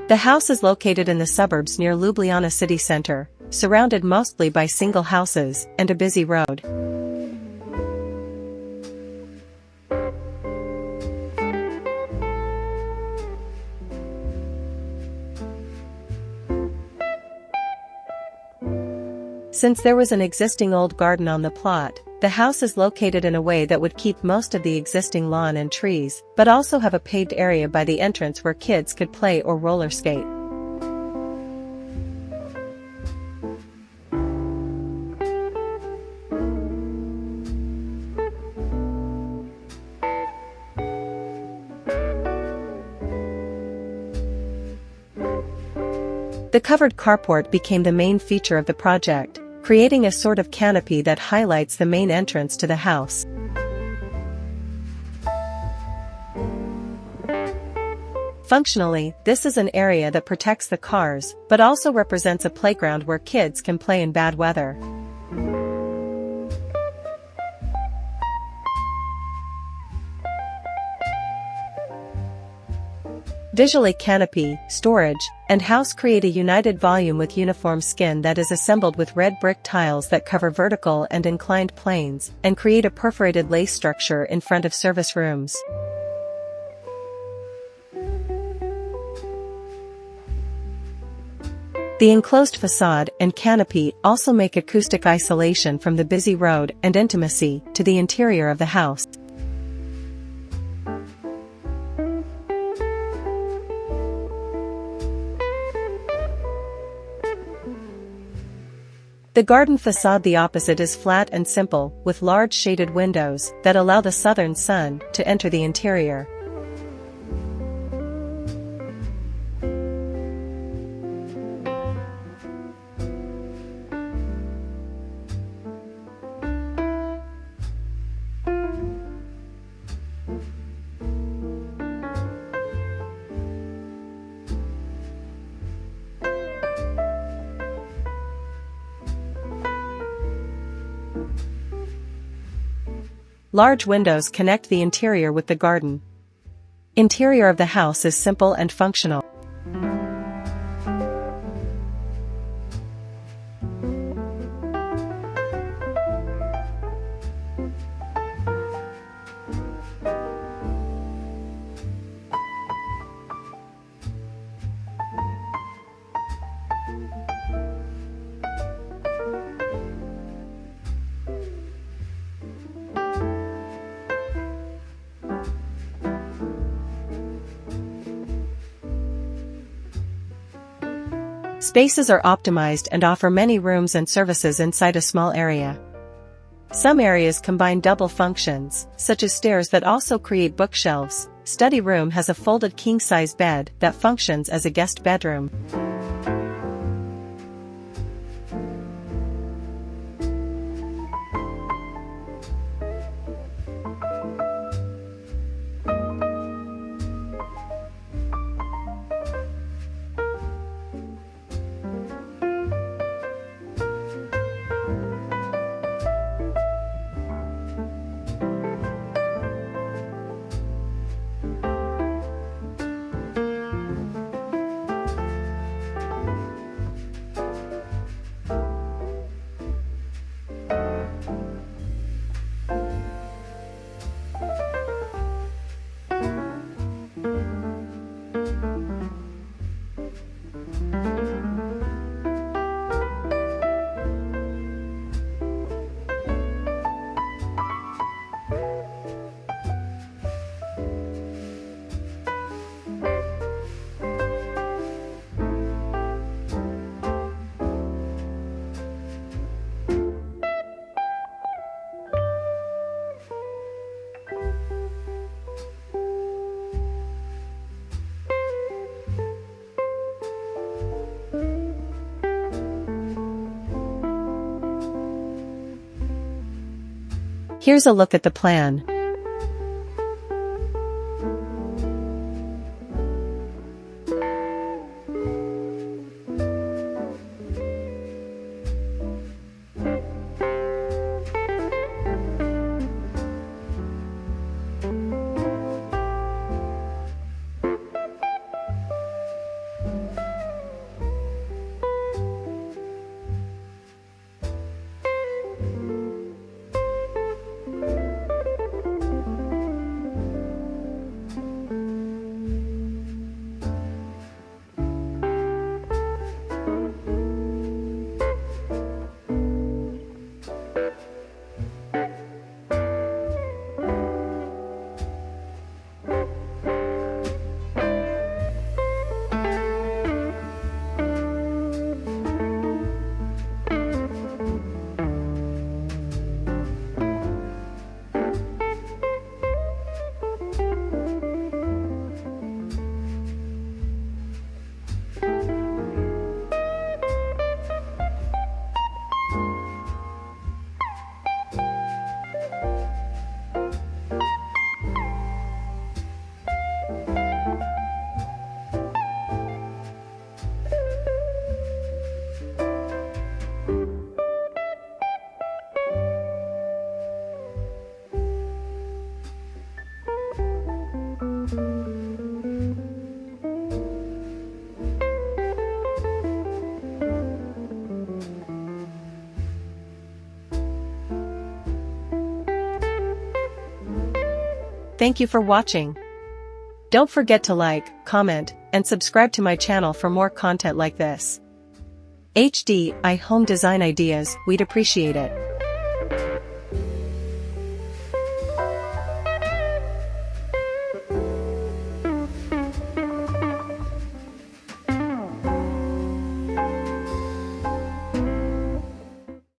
The house is located in the suburbs near Ljubljana city center, surrounded mostly by single houses and a busy road. Since there was an existing old garden on the plot, the house is located in a way that would keep most of the existing lawn and trees, but also have a paved area by the entrance where kids could play or roller skate. The covered carport became the main feature of the project, creating a sort of canopy that highlights the main entrance to the house. Functionally, this is an area that protects the cars, but also represents a playground where kids can play in bad weather. Visually, canopy, storage, and house create a united volume with uniform skin that is assembled with red brick tiles that cover vertical and inclined planes, and create a perforated lace structure in front of service rooms. The enclosed facade and canopy also make acoustic isolation from the busy road and intimacy to the interior of the house. The garden facade, the opposite, is flat and simple, with large shaded windows that allow the southern sun to enter the interior. Large windows connect the interior with the garden. Interior of the house is simple and functional. Spaces are optimized and offer many rooms and services inside a small area. Some areas combine double functions, such as stairs that also create bookshelves. Study room has a folded king-size bed that functions as a guest bedroom. Here's a look at the plan. Thank you for watching. Don't forget to like, comment, and subscribe to my channel for more content like this. HDI home design ideas, we'd appreciate it.